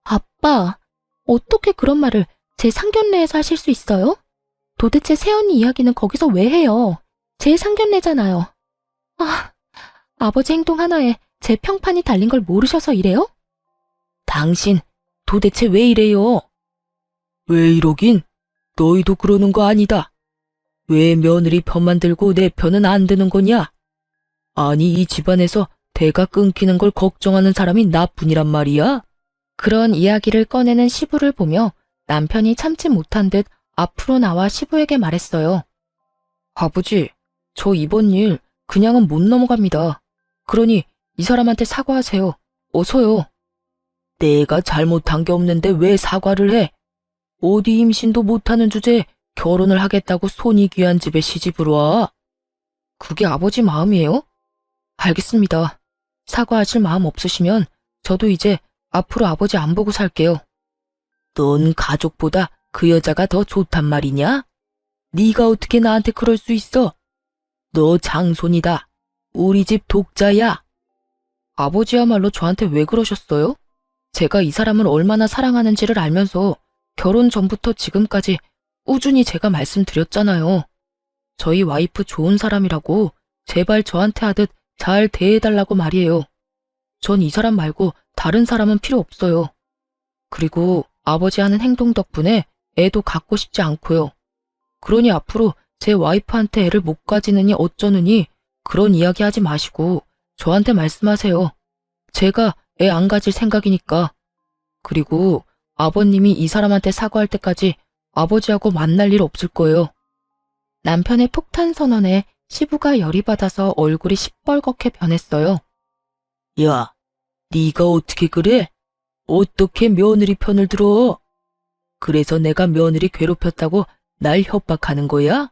S1: 아빠, 어떻게 그런 말을 제 상견례에서 하실 수 있어요? 도대체 새언니 이야기는 거기서 왜 해요? 제 상견례잖아요. 아버지 행동 하나에 제 평판이 달린 걸 모르셔서 이래요?
S2: 당신 도대체 왜 이래요? 왜 이러긴? 너희도 그러는 거 아니다. 왜 며느리 편만 들고 내 편은 안 드는 거냐? 아니 이 집안에서 대가 끊기는 걸 걱정하는 사람이 나뿐이란 말이야?
S1: 그런 이야기를 꺼내는 시부를 보며 남편이 참지 못한 듯 앞으로 나와 시부에게 말했어요. 아버지, 저 이번 일 그냥은 못 넘어갑니다. 그러니 이 사람한테 사과하세요. 어서요.
S2: 내가 잘못한 게 없는데 왜 사과를 해? 어디 임신도 못하는 주제에 결혼을 하겠다고 손이 귀한 집에 시집을 와?
S1: 그게 아버지 마음이에요? 알겠습니다. 사과하실 마음 없으시면 저도 이제 앞으로 아버지 안 보고 살게요.
S2: 넌 가족보다 그 여자가 더 좋단 말이냐? 네가 어떻게 나한테 그럴 수 있어? 너 장손이다. 우리 집 독자야.
S1: 아버지야말로 저한테 왜 그러셨어요? 제가 이 사람을 얼마나 사랑하는지를 알면서 결혼 전부터 지금까지 꾸준히 제가 말씀드렸잖아요. 저희 와이프 좋은 사람이라고 제발 저한테 하듯 잘 대해달라고 말이에요. 전 이 사람 말고 다른 사람은 필요 없어요. 그리고 아버지 하는 행동 덕분에 애도 갖고 싶지 않고요. 그러니 앞으로 제 와이프한테 애를 못 가지느니 어쩌느니 그런 이야기 하지 마시고 저한테 말씀하세요. 제가 애 안 가질 생각이니까. 그리고 아버님이 이 사람한테 사과할 때까지 아버지하고 만날 일 없을 거예요. 남편의 폭탄 선언에 시부가 열이 받아서 얼굴이 시뻘겋게 변했어요.
S2: 야, 네가 어떻게 그래? 어떻게 며느리 편을 들어? 그래서 내가 며느리 괴롭혔다고 날 협박하는 거야?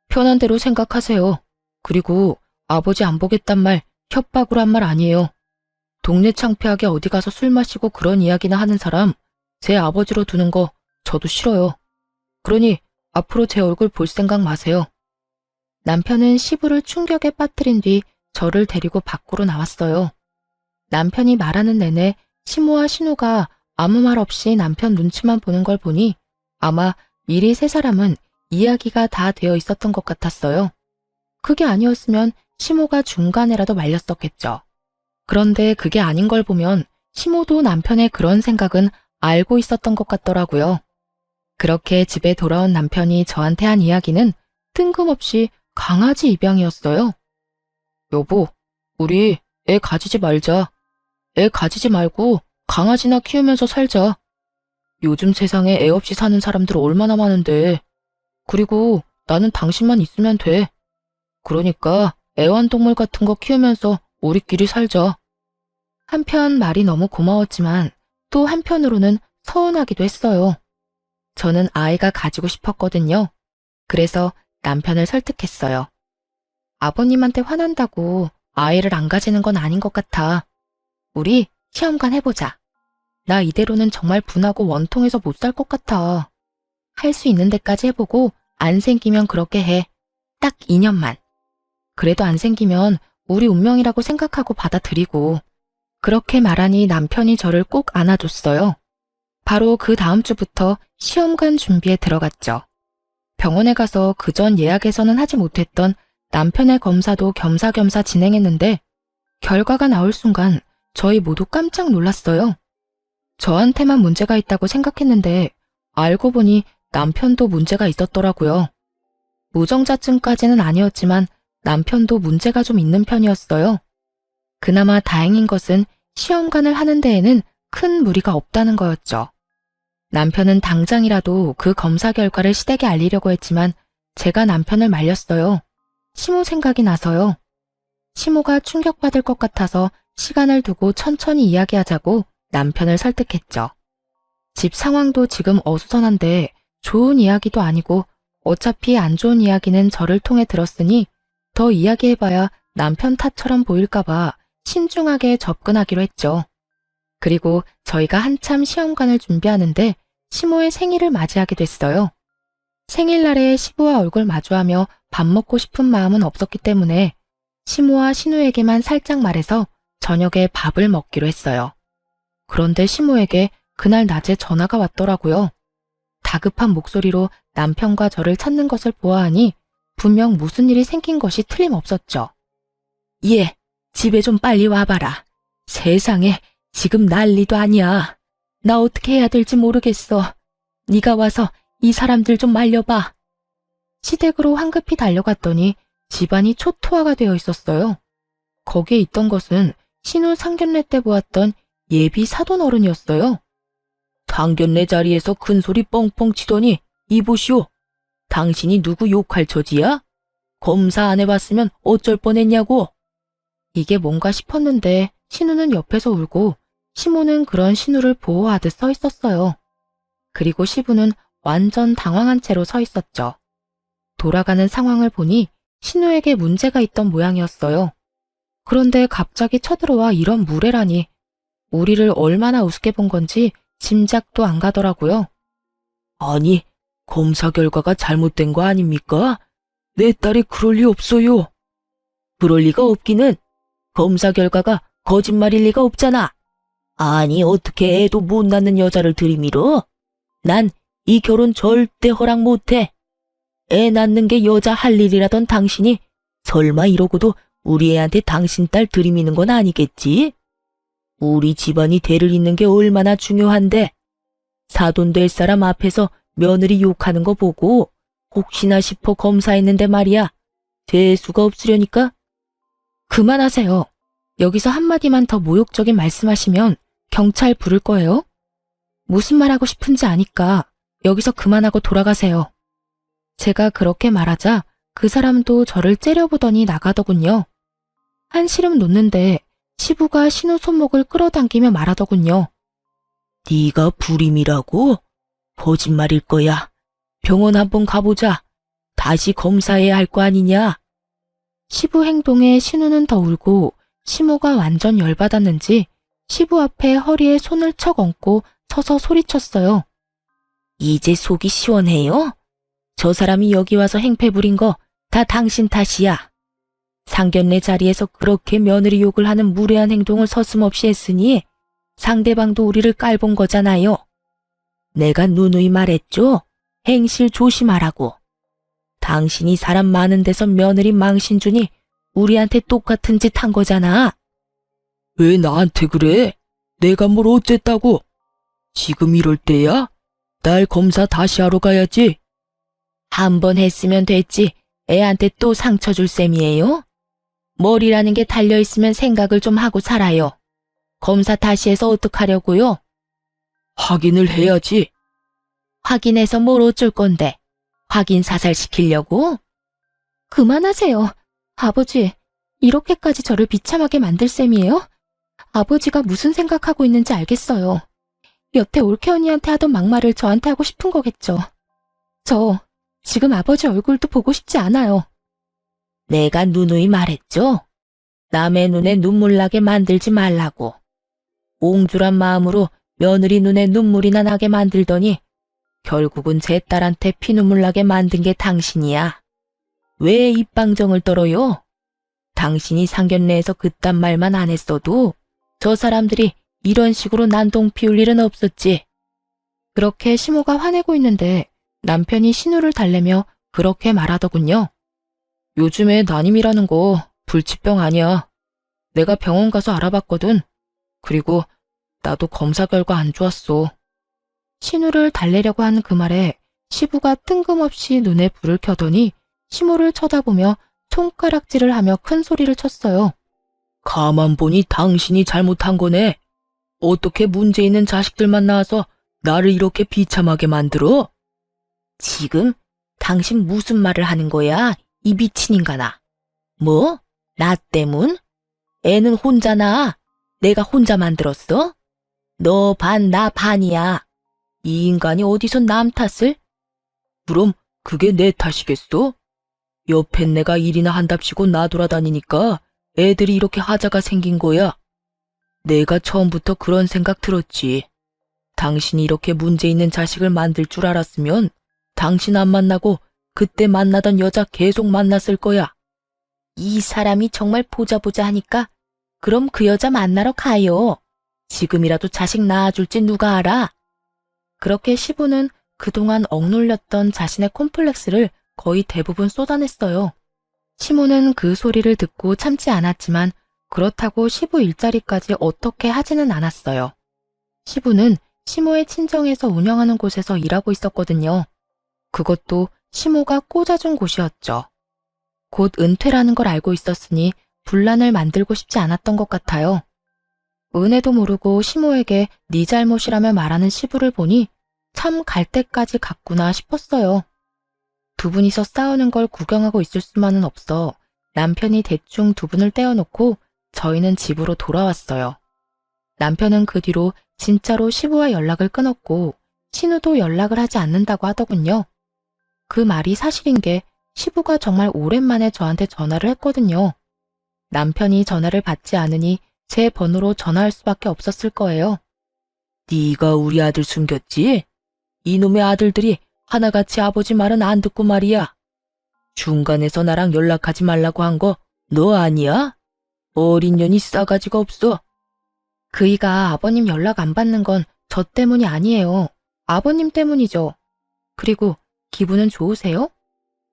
S1: 편한 대로 생각하세요. 그리고 아버지 안 보겠단 말 협박으로 한 말 아니에요. 동네 창피하게 어디 가서 술 마시고 그런 이야기나 하는 사람 제 아버지로 두는 거 저도 싫어요. 그러니 앞으로 제 얼굴 볼 생각 마세요. 남편은 시부를 충격에 빠뜨린 뒤 저를 데리고 밖으로 나왔어요. 남편이 말하는 내내 시모와 신우가 아무 말 없이 남편 눈치만 보는 걸 보니 아마 미리 세 사람은 이야기가 다 되어 있었던 것 같았어요. 그게 아니었으면 시모가 중간에라도 말렸었겠죠. 그런데 그게 아닌 걸 보면 시모도 남편의 그런 생각은 알고 있었던 것 같더라고요. 그렇게 집에 돌아온 남편이 저한테 한 이야기는 뜬금없이 강아지 입양이었어요. 여보, 우리 애 가지지 말자. 애 가지지 말고 강아지나 키우면서 살자. 요즘 세상에 애 없이 사는 사람들 얼마나 많은데. 그리고 나는 당신만 있으면 돼. 그러니까 애완동물 같은 거 키우면서 우리끼리 살자. 한편 말이 너무 고마웠지만 또 한편으로는 서운하기도 했어요. 저는 아이가 가지고 싶었거든요. 그래서 남편을 설득했어요. 아버님한테 화난다고 아이를 안 가지는 건 아닌 것 같아. 우리 시험관 해보자. 나 이대로는 정말 분하고 원통해서 못 살 것 같아. 할 수 있는 데까지 해보고 안 생기면 그렇게 해. 딱 2년만. 그래도 안 생기면 우리 운명이라고 생각하고 받아들이고. 그렇게 말하니 남편이 저를 꼭 안아줬어요. 바로 그 다음 주부터 시험관 준비에 들어갔죠. 병원에 가서 그전 예약에서는 하지 못했던 남편의 검사도 겸사겸사 진행했는데 결과가 나올 순간 저희 모두 깜짝 놀랐어요. 저한테만 문제가 있다고 생각했는데 알고 보니 남편도 문제가 있었더라고요. 무정자증까지는 아니었지만 남편도 문제가 좀 있는 편이었어요. 그나마 다행인 것은 시험관을 하는 데에는 큰 무리가 없다는 거였죠. 남편은 당장이라도 그 검사 결과를 시댁에 알리려고 했지만 제가 남편을 말렸어요. 시모 생각이 나서요. 시모가 충격받을 것 같아서 시간을 두고 천천히 이야기하자고 남편을 설득했죠. 집 상황도 지금 어수선한데 좋은 이야기도 아니고 어차피 안 좋은 이야기는 저를 통해 들었으니 더 이야기해봐야 남편 탓처럼 보일까봐 신중하게 접근하기로 했죠. 그리고 저희가 한참 시험관을 준비하는데 시모의 생일을 맞이하게 됐어요. 생일날에 시부와 얼굴 마주하며 밥 먹고 싶은 마음은 없었기 때문에 시모와 신우에게만 살짝 말해서 저녁에 밥을 먹기로 했어요. 그런데 시모에게 그날 낮에 전화가 왔더라고요. 다급한 목소리로 남편과 저를 찾는 것을 보아하니 분명 무슨 일이 생긴 것이 틀림없었죠. 얘, 집에 좀 빨리 와봐라. 세상에, 지금 난리도 아니야. 나 어떻게 해야 될지 모르겠어. 네가 와서 이 사람들 좀 말려봐. 시댁으로 황급히 달려갔더니 집안이 초토화가 되어 있었어요. 거기에 있던 것은 신우 상견례 때 보았던 예비 사돈 어른이었어요. 상견례 자리에서 큰 소리 뻥뻥 치더니 이보시오. 당신이 누구 욕할 처지야? 검사 안 해봤으면 어쩔 뻔했냐고. 이게 뭔가 싶었는데 신우는 옆에서 울고 시모는 그런 신우를 보호하듯 서 있었어요. 그리고 시부는 완전 당황한 채로 서 있었죠. 돌아가는 상황을 보니 신우에게 문제가 있던 모양이었어요. 그런데 갑자기 쳐들어와 이런 무례라니 우리를 얼마나 우습게 본 건지 짐작도 안 가더라고요. 아니, 검사 결과가 잘못된 거 아닙니까? 내 딸이 그럴 리 없어요. 그럴 리가 없기는 검사 결과가 거짓말일 리가 없잖아. 아니, 어떻게 애도 못 낳는 여자를 들이밀어? 난 이 결혼 절대 허락 못해. 애 낳는 게 여자 할 일이라던 당신이 설마 이러고도 우리 애한테 당신 딸 들이미는 건 아니겠지? 우리 집안이 대를 잇는 게 얼마나 중요한데 사돈 될 사람 앞에서 며느리 욕하는 거 보고 혹시나 싶어 검사했는데 말이야. 재수가 없으려니까. 그만하세요. 여기서 한마디만 더 모욕적인 말씀하시면 경찰 부를 거예요. 무슨 말하고 싶은지 아니까 여기서 그만하고 돌아가세요. 제가 그렇게 말하자 그 사람도 저를 째려보더니 나가더군요. 한시름 놓는데 시부가 신우 손목을 끌어당기며 말하더군요. 네가 불임이라고? 거짓말일 거야. 병원 한번 가보자. 다시 검사해야 할 거 아니냐? 시부 행동에 신우는 더 울고 시모가 완전 열받았는지 시부 앞에 허리에 손을 척 얹고 서서 소리쳤어요. 이제 속이 시원해요? 저 사람이 여기 와서 행패 부린 거 다 당신 탓이야. 상견례 자리에서 그렇게 며느리 욕을 하는 무례한 행동을 서슴없이 했으니 상대방도 우리를 깔본 거잖아요. 내가 누누이 말했죠? 행실 조심하라고. 당신이 사람 많은 데서 며느리 망신 주니 우리한테 똑같은 짓 한 거잖아. 왜 나한테 그래? 내가 뭘 어쨌다고? 지금 이럴 때야?
S3: 딸 검사 다시 하러 가야지.
S2: 한 번 했으면 됐지. 애한테 또 상처 줄 셈이에요? 머리라는 게 달려있으면 생각을 좀 하고 살아요. 검사 다시 해서 어떡하려고요?
S3: 확인을 해야지.
S2: 확인해서 뭘 어쩔 건데? 확인 사살시키려고?
S1: 그만하세요. 아버지, 이렇게까지 저를 비참하게 만들 셈이에요? 아버지가 무슨 생각하고 있는지 알겠어요. 여태 올케 언니한테 하던 막말을 저한테 하고 싶은 거겠죠. 저 지금 아버지 얼굴도 보고 싶지 않아요.
S2: 내가 누누이 말했죠? 남의 눈에 눈물 나게 만들지 말라고. 옹졸한 마음으로 며느리 눈에 눈물이나 나게 만들더니 결국은 제 딸한테 피눈물 나게 만든 게 당신이야. 왜 입방정을 떨어요? 당신이 상견례에서 그딴 말만 안 했어도 저 사람들이 이런 식으로 난동 피울 일은 없었지.
S1: 그렇게 시모가 화내고 있는데 남편이 신우를 달래며 그렇게 말하더군요. 요즘에 난임이라는 거 불치병 아니야. 내가 병원 가서 알아봤거든. 그리고 나도 검사 결과 안 좋았어. 신우를 달래려고 한 그 말에 시부가 뜬금없이 눈에 불을 켜더니 시모를 쳐다보며 손가락질을 하며 큰 소리를 쳤어요.
S3: 가만 보니 당신이 잘못한 거네. 어떻게 문제 있는 자식들만 낳아서 나를 이렇게 비참하게 만들어?
S2: 지금 당신 무슨 말을 하는 거야? 이 미친 인간아. 뭐? 나 때문? 애는 혼자 낳아. 내가 혼자 만들었어? 너 반, 나 반이야. 이 인간이 어디서 남 탓을?
S3: 그럼 그게 내 탓이겠어? 옆엔 내가 일이나 한답시고 나돌아다니니까 애들이 이렇게 하자가 생긴 거야. 내가 처음부터 그런 생각 들었지. 당신이 이렇게 문제 있는 자식을 만들 줄 알았으면 당신 안 만나고 그때 만나던 여자 계속 만났을 거야.
S2: 이 사람이 정말 보자 하니까 그럼 그 여자 만나러 가요. 지금이라도 자식 낳아줄지 누가 알아?
S1: 그렇게 시부는 그동안 억눌렸던 자신의 콤플렉스를 거의 대부분 쏟아냈어요. 시모는 그 소리를 듣고 참지 않았지만 그렇다고 시부 일자리까지 어떻게 하지는 않았어요. 시부는 시모의 친정에서 운영하는 곳에서 일하고 있었거든요. 그것도 시모가 꽂아준 곳이었죠. 곧 은퇴라는 걸 알고 있었으니 분란을 만들고 싶지 않았던 것 같아요. 은혜도 모르고 시모에게 네 잘못이라며 말하는 시부를 보니 참 갈 때까지 갔구나 싶었어요. 두 분이서 싸우는 걸 구경하고 있을 수만은 없어 남편이 대충 두 분을 떼어놓고 저희는 집으로 돌아왔어요. 남편은 그 뒤로 진짜로 시부와 연락을 끊었고 신우도 연락을 하지 않는다고 하더군요. 그 말이 사실인 게 시부가 정말 오랜만에 저한테 전화를 했거든요. 남편이 전화를 받지 않으니 제 번호로 전화할 수밖에 없었을 거예요.
S3: 네가 우리 아들 숨겼지? 이놈의 아들들이 하나같이 아버지 말은 안 듣고 말이야. 중간에서 나랑 연락하지 말라고 한 거 너 아니야? 어린 년이 싸가지가 없어.
S1: 그이가 아버님 연락 안 받는 건 저 때문이 아니에요. 아버님 때문이죠. 그리고 기분은 좋으세요?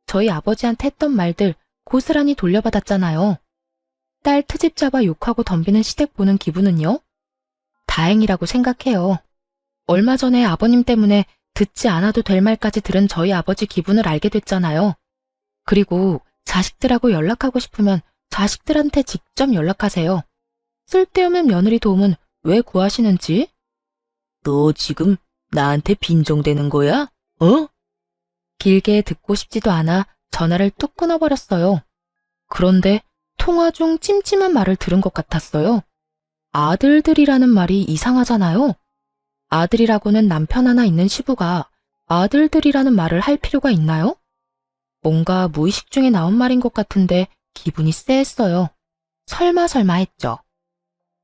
S1: 저희 아버지한테 했던 말들 고스란히 돌려받았잖아요. 딸 트집 잡아 욕하고 덤비는 시댁 보는 기분은요? 다행이라고 생각해요. 얼마 전에 아버님 때문에 듣지 않아도 될 말까지 들은 저희 아버지 기분을 알게 됐잖아요. 그리고 자식들하고 연락하고 싶으면 자식들한테 직접 연락하세요. 쓸데없는 며느리 도움은 왜 구하시는지?
S3: 너 지금 나한테 빈정대는 거야? 어?
S1: 길게 듣고 싶지도 않아 전화를 뚝 끊어버렸어요. 그런데 통화 중 찜찜한 말을 들은 것 같았어요. 아들들이라는 말이 이상하잖아요. 아들이라고는 남편 하나 있는 시부가 아들들이라는 말을 할 필요가 있나요? 뭔가 무의식 중에 나온 말인 것 같은데 기분이 쎄했어요. 설마 했죠.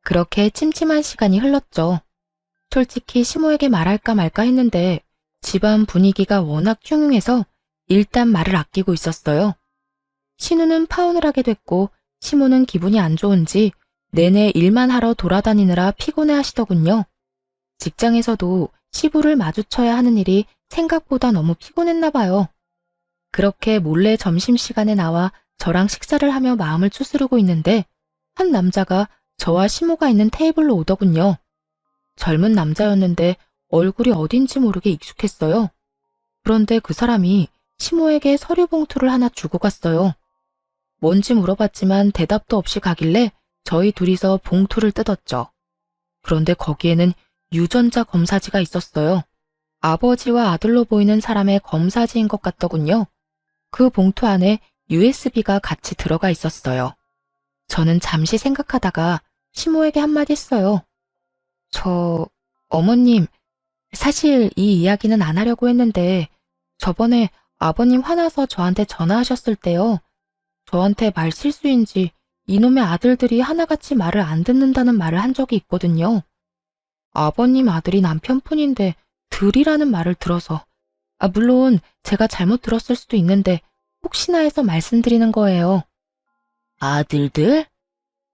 S1: 그렇게 찜찜한 시간이 흘렀죠. 솔직히 시모에게 말할까 말까 했는데 집안 분위기가 워낙 흉흉해서 일단 말을 아끼고 있었어요. 신우는 파혼을 하게 됐고 시모는 기분이 안 좋은지 내내 일만 하러 돌아다니느라 피곤해 하시더군요. 직장에서도 시부를 마주쳐야 하는 일이 생각보다 너무 피곤했나 봐요. 그렇게 몰래 점심시간에 나와 저랑 식사를 하며 마음을 추스르고 있는데 한 남자가 저와 시모가 있는 테이블로 오더군요. 젊은 남자였는데 얼굴이 어딘지 모르게 익숙했어요. 그런데 그 사람이 시모에게 서류 봉투를 하나 주고 갔어요. 뭔지 물어봤지만 대답도 없이 가길래 저희 둘이서 봉투를 뜯었죠. 그런데 거기에는 유전자 검사지가 있었어요. 아버지와 아들로 보이는 사람의 검사지인 것 같더군요. 그 봉투 안에 USB가 같이 들어가 있었어요. 저는 잠시 생각하다가 시모에게 한마디 했어요. 어머님, 사실 이 이야기는 안 하려고 했는데 저번에 아버님 화나서 저한테 전화하셨을 때요. 저한테 말 실수인지 이놈의 아들들이 하나같이 말을 안 듣는다는 말을 한 적이 있거든요. 아버님 아들이 남편뿐인데 들이라는 말을 들어서 물론 제가 잘못 들었을 수도 있는데 혹시나 해서 말씀드리는 거예요.
S3: 아들들?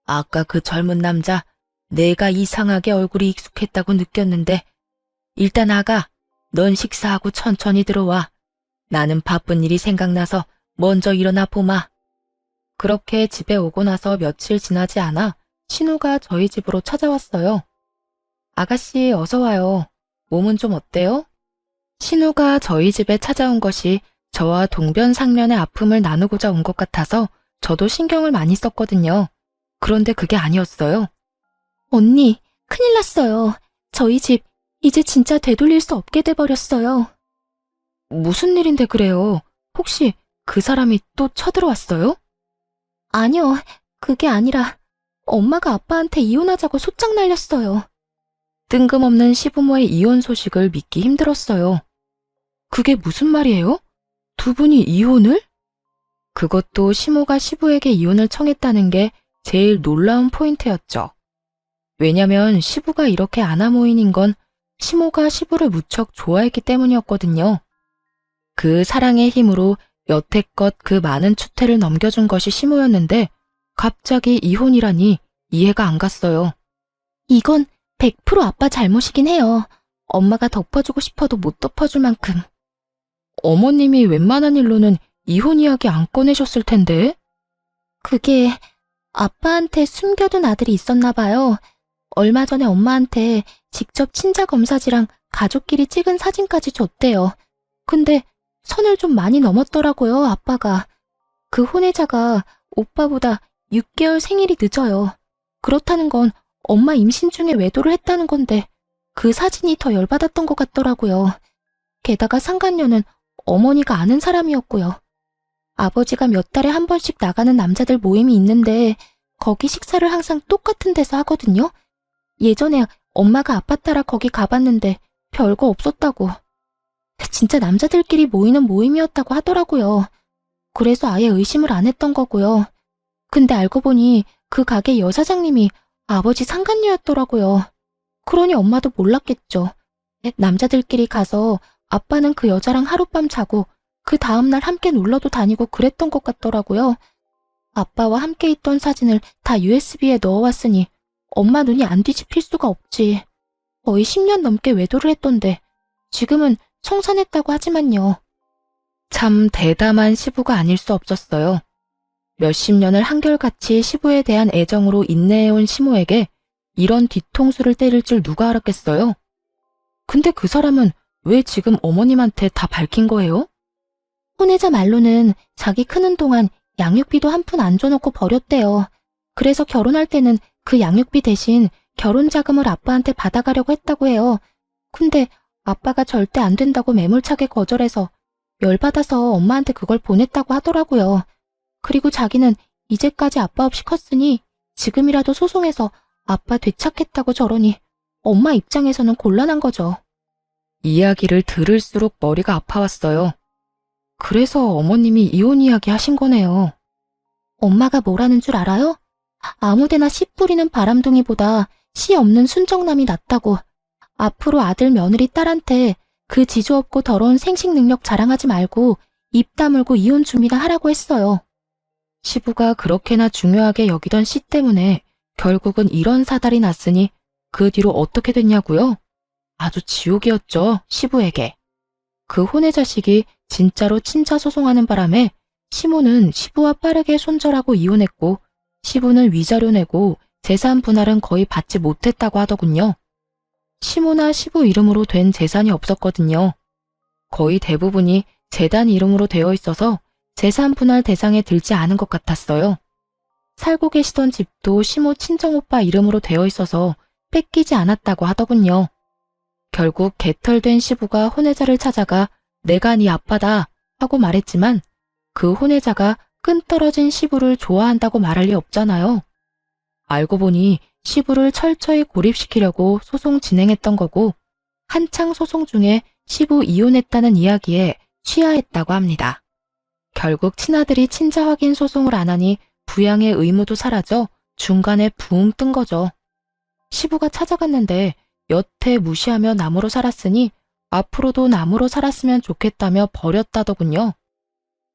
S3: 아까 그 젊은 남자 내가 이상하게 얼굴이 익숙했다고 느꼈는데 일단 아가, 넌 식사하고 천천히 들어와. 나는 바쁜 일이 생각나서 먼저 일어나 보마.
S1: 그렇게 집에 오고 나서 며칠 지나지 않아 신우가 저희 집으로 찾아왔어요. 아가씨 어서 와요. 몸은 좀 어때요? 신우가 저희 집에 찾아온 것이 저와 동변상면의 아픔을 나누고자 온 것 같아서 저도 신경을 많이 썼거든요. 그런데 그게 아니었어요. 언니, 큰일 났어요. 저희 집 이제 진짜 되돌릴 수 없게 돼버렸어요. 무슨 일인데 그래요? 혹시 그 사람이 또 쳐들어왔어요? 아니요, 그게 아니라 엄마가 아빠한테 이혼하자고 소짝 날렸어요. 뜬금없는 시부모의 이혼 소식을 믿기 힘들었어요. 그게 무슨 말이에요? 두 분이 이혼을? 그것도 시모가 시부에게 이혼을 청했다는 게 제일 놀라운 포인트였죠. 왜냐면 시부가 이렇게 아나무인인 건 시모가 시부를 무척 좋아했기 때문이었거든요. 그 사랑의 힘으로 여태껏 그 많은 추태를 넘겨준 것이 시모였는데 갑자기 이혼이라니 이해가 안 갔어요. 이건 100% 아빠 잘못이긴 해요. 엄마가 덮어주고 싶어도 못 덮어줄 만큼. 어머님이 웬만한 일로는 이혼 이야기 안 꺼내셨을 텐데. 그게 아빠한테 숨겨둔 아들이 있었나 봐요. 얼마 전에 엄마한테 직접 친자 검사지랑 가족끼리 찍은 사진까지 줬대요. 근데 선을 좀 많이 넘었더라고요, 아빠가. 그 혼외자가 오빠보다 6개월 생일이 늦어요. 그렇다는 건 엄마 임신 중에 외도를 했다는 건데 그 사진이 더 열받았던 것 같더라고요. 게다가 상간녀는 어머니가 아는 사람이었고요. 아버지가 몇 달에 한 번씩 나가는 남자들 모임이 있는데 거기 식사를 항상 똑같은 데서 하거든요. 예전에 엄마가 아빠 따라 거기 가봤는데 별거 없었다고. 진짜 남자들끼리 모이는 모임이었다고 하더라고요. 그래서 아예 의심을 안 했던 거고요. 근데 알고 보니 그 가게 여사장님이 아버지 상간녀였더라고요. 그러니 엄마도 몰랐겠죠. 남자들끼리 가서 아빠는 그 여자랑 하룻밤 자고 그 다음날 함께 놀러도 다니고 그랬던 것 같더라고요. 아빠와 함께 있던 사진을 다 USB에 넣어왔으니 엄마 눈이 안 뒤집힐 수가 없지. 거의 10년 넘게 외도를 했던데 지금은 청산했다고 하지만요. 참 대담한 시부가 아닐 수 없었어요. 몇십 년을 한결같이 시부에 대한 애정으로 인내해온 시모에게 이런 뒤통수를 때릴 줄 누가 알았겠어요? 근데 그 사람은 왜 지금 어머님한테 다 밝힌 거예요? 혼외자 말로는 자기 크는 동안 양육비도 한 푼 안 줘놓고 버렸대요. 그래서 결혼할 때는 그 양육비 대신 결혼 자금을 아빠한테 받아가려고 했다고 해요. 근데 아빠가 절대 안 된다고 매몰차게 거절해서 열받아서 엄마한테 그걸 보냈다고 하더라고요. 그리고 자기는 이제까지 아빠 없이 컸으니 지금이라도 소송해서 아빠 되찾겠다고 저러니 엄마 입장에서는 곤란한 거죠. 이야기를 들을수록 머리가 아파왔어요. 그래서 어머님이 이혼 이야기 하신 거네요. 엄마가 뭐라는 줄 알아요? 아무데나 씨 뿌리는 바람둥이보다 씨 없는 순정남이 낫다고. 앞으로 아들 며느리 딸한테 그 지조 없고 더러운 생식 능력 자랑하지 말고 입 다물고 이혼 준비나 하라고 했어요. 시부가 그렇게나 중요하게 여기던 씨 때문에 결국은 이런 사달이 났으니 그 뒤로 어떻게 됐냐고요? 아주 지옥이었죠, 시부에게. 그 혼외 자식이 진짜로 친자 소송하는 바람에 시모는 시부와 빠르게 손절하고 이혼했고 시부는 위자료 내고 재산 분할은 거의 받지 못했다고 하더군요. 시모나 시부 이름으로 된 재산이 없었거든요. 거의 대부분이 재단 이름으로 되어 있어서 재산 분할 대상에 들지 않은 것 같았어요. 살고 계시던 집도 시모 친정오빠 이름으로 되어 있어서 뺏기지 않았다고 하더군요. 결국 개털된 시부가 혼외자를 찾아가 내가 네 아빠다 하고 말했지만 그 혼외자가 끈 떨어진 시부를 좋아한다고 말할 리 없잖아요. 알고 보니 시부를 철저히 고립시키려고 소송 진행했던 거고 한창 소송 중에 시부 이혼했다는 이야기에 취하했다고 합니다. 결국 친아들이 친자 확인 소송을 안 하니 부양의 의무도 사라져 중간에 붕 뜬 거죠. 시부가 찾아갔는데 여태 무시하며 남으로 살았으니 앞으로도 남으로 살았으면 좋겠다며 버렸다더군요.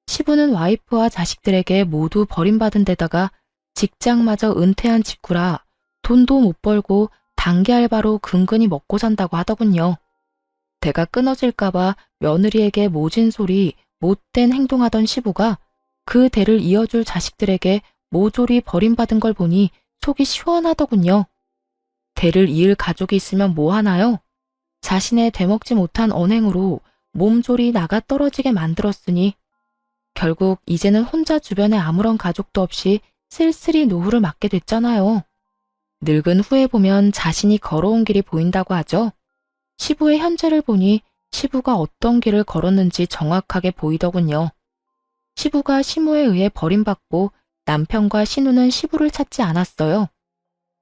S1: 시부는 와이프와 자식들에게 모두 버림받은 데다가 직장마저 은퇴한 직후라 돈도 못 벌고 단기 알바로 근근히 먹고 산다고 하더군요. 대가 끊어질까봐 며느리에게 모진 소리, 못된 행동하던 시부가 그 대를 이어줄 자식들에게 모조리 버림받은 걸 보니 속이 시원하더군요. 대를 이을 가족이 있으면 뭐 하나요? 자신의 되먹지 못한 언행으로 몸졸이 나가 떨어지게 만들었으니 결국 이제는 혼자 주변에 아무런 가족도 없이 쓸쓸히 노후를 맞게 됐잖아요. 늙은 후에 보면 자신이 걸어온 길이 보인다고 하죠. 시부의 현재를 보니 시부가 어떤 길을 걸었는지 정확하게 보이더군요. 시부가 시모에 의해 버림받고 남편과 신우는 시부를 찾지 않았어요.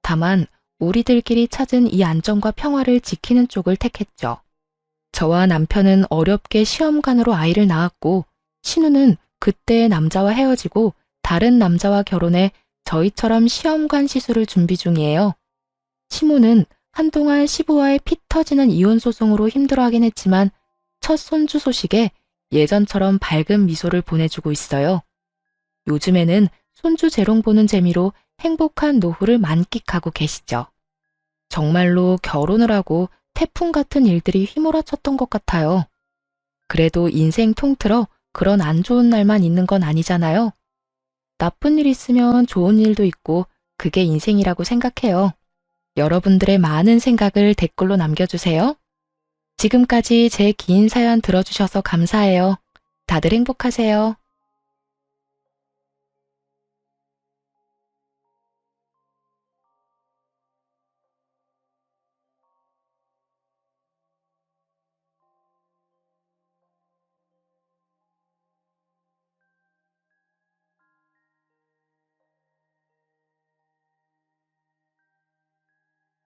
S1: 다만 우리들끼리 찾은 이 안정과 평화를 지키는 쪽을 택했죠. 저와 남편은 어렵게 시험관으로 아이를 낳았고 신우는 그때의 남자와 헤어지고 다른 남자와 결혼해 저희처럼 시험관 시술을 준비 중이에요. 시모는 한동안 시부와의 피 터지는 이혼 소송으로 힘들어하긴 했지만 첫 손주 소식에 예전처럼 밝은 미소를 보내주고 있어요. 요즘에는 손주 재롱 보는 재미로 행복한 노후를 만끽하고 계시죠. 정말로 결혼을 하고 태풍 같은 일들이 휘몰아쳤던 것 같아요. 그래도 인생 통틀어 그런 안 좋은 날만 있는 건 아니잖아요. 나쁜 일 있으면 좋은 일도 있고 그게 인생이라고 생각해요. 여러분들의 많은 생각을 댓글로 남겨주세요. 지금까지 제 긴 사연 들어주셔서 감사해요. 다들 행복하세요.